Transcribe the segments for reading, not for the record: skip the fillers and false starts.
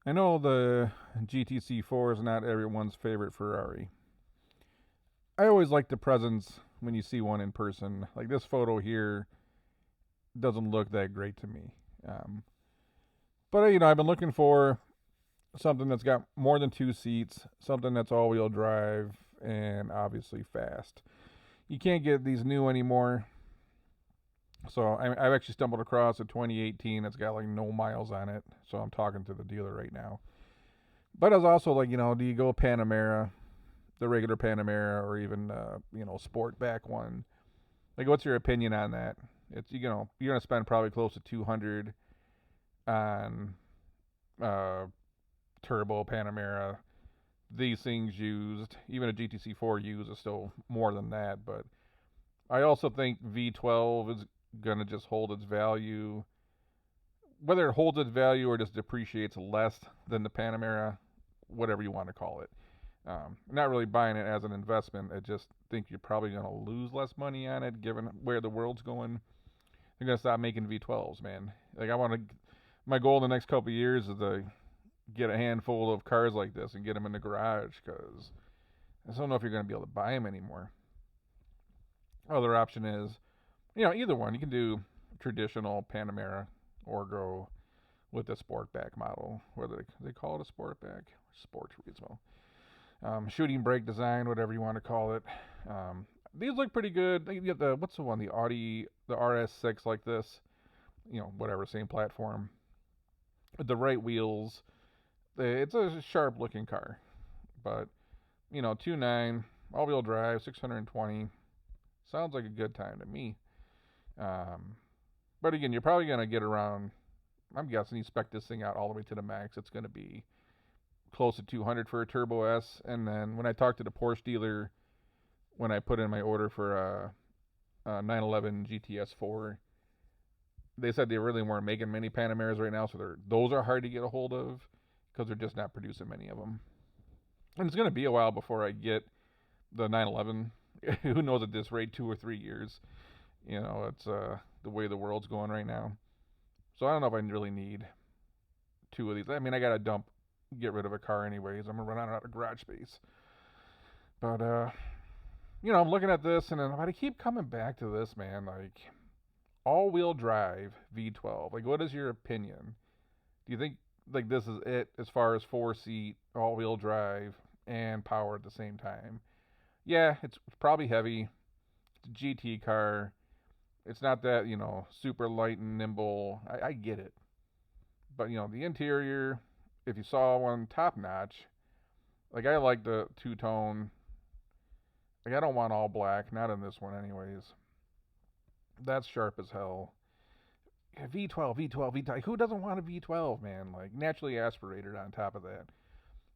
I know the GTC4 is not everyone's favorite Ferrari. I always like the presence when you see one in person. Like this photo here doesn't look that great to me. But I've been looking for something that's got more than two seats, something that's all-wheel drive, and obviously fast. You can't get these new anymore. So I've actually stumbled across a 2018 that's got like no miles on it. So I'm talking to the dealer right now. But I was also like, do you go Panamera, the regular Panamera, or even Sportback one? Like, what's your opinion on that? It's you're gonna spend probably close to 200 on uh, turbo Panamera. These things used, even a GTC4 used, is still more than that. But I also think V12 is gonna just hold its value. Whether it holds its value or just depreciates less than the Panamera, whatever you want to call it. Not really buying it as an investment. I just think you're probably going to lose less money on it, given where the world's going. They're going to stop making V12s, man. Like my goal in the next couple of years is to get a handful of cars like this and get them in the garage because I just don't know if you're going to be able to buy them anymore. Other option is, either one. You can do traditional Panamera or go with the Sportback model, whether they call it a Sportback, Sport Turismo. Shooting brake design, whatever you want to call it. These look pretty good. You get what's the one? The Audi, the RS6 like this. Whatever, same platform. With the right wheels. It's a sharp looking car. But, 2.9, all wheel drive, 620. Sounds like a good time to me. But again, you're probably going to get around, I'm guessing you spec this thing out all the way to the max. It's going to be close to 200 for a Turbo S. And then when I talked to the Porsche dealer, when I put in my order for a 911 GTS4, they said they really weren't making many Panameras right now, so those are hard to get a hold of because they're just not producing many of them. And it's going to be a while before I get the 911. Who knows at this rate, 2 or 3 years. It's the way the world's going right now. So I don't know if I really need two of these. I mean, I got to get rid of a car anyways. I'm going to run out of garage space. But, I'm looking at this and then I keep coming back to this, man. Like, all-wheel drive V12. Like, what is your opinion? Do you think like this is it as far as four-seat all-wheel drive and power at the same time? Yeah, it's probably heavy. It's a GT car. It's not that super light and nimble. I get it, but the interior, if you saw one, top notch. Like I like the two-tone. Like I don't want all black, not in this one anyways. That's sharp as hell. V12, V12, V12. Who doesn't want a V12, man? Like naturally aspirated on top of that.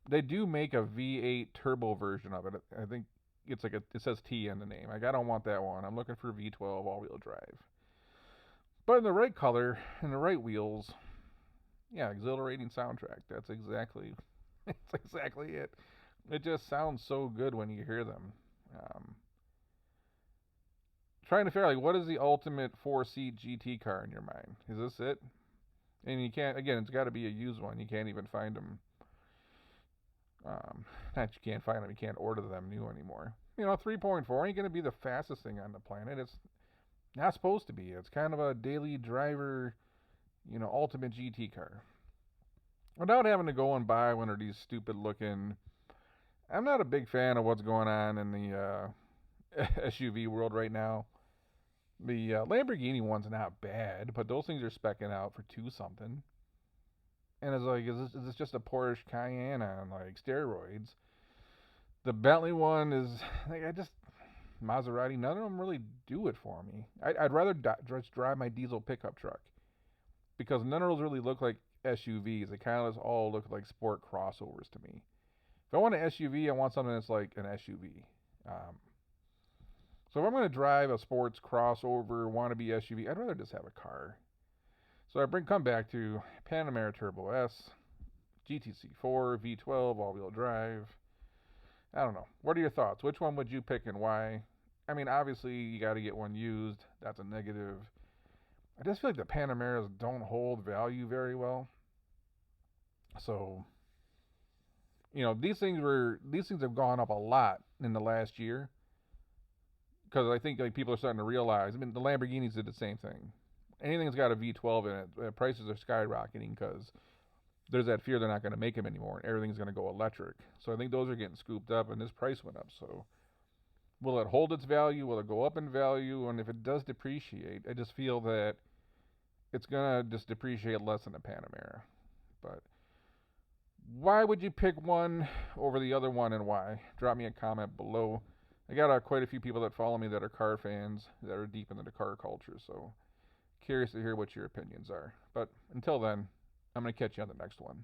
They do make a V8 turbo version of it. I think it's like it says T in the name. Like I don't want that one. I'm looking for V12 all-wheel drive. But in the right color and the right wheels, yeah, exhilarating soundtrack. That's exactly it. It just sounds so good when you hear them. Um, Trying to figure out like what is the ultimate four-seat GT car in your mind? Is this it? And you can't. Again, it's got to be a used one. You can't even find them. Not you can't find them. You can't order them new anymore. 3.4 ain't gonna be the fastest thing on the planet. It's not supposed to be. It's kind of a daily driver, ultimate GT car. Without having to go and buy one of these stupid looking. I'm not a big fan of what's going on in the SUV world right now. The Lamborghini one's not bad, but those things are specking out for two something. And it's like, is this just a Porsche Cayenne on like steroids? The Bentley one is like I just Maserati. None of them really do it for me. I'd rather just drive my diesel pickup truck because none of those really look like SUVs. They kind of just all look like sport crossovers to me. If I want an SUV, I want something that's like an SUV. Um, so if I'm going to drive a sports crossover wannabe SUV, I'd rather just have a car. So come back to Panamera Turbo S, GTC4, V12, all-wheel drive. I don't know. What are your thoughts? Which one would you pick and why? I mean, obviously you got to get one used. That's a negative. I just feel like the Panameras don't hold value very well. So, these things have gone up a lot in the last year because I think like people are starting to realize. I mean, the Lamborghinis did the same thing. Anything that's got a V12 in it, prices are skyrocketing because there's that fear they're not going to make them anymore and everything's going to go electric. So I think those are getting scooped up and this price went up. So will it hold its value? Will it go up in value? And if it does depreciate, I just feel that it's going to just depreciate less than a Panamera. But why would you pick one over the other one and why? Drop me a comment below. I got quite a few people that follow me that are car fans that are deep into the car culture. So curious to hear what your opinions are. But until then, I'm going to catch you on the next one.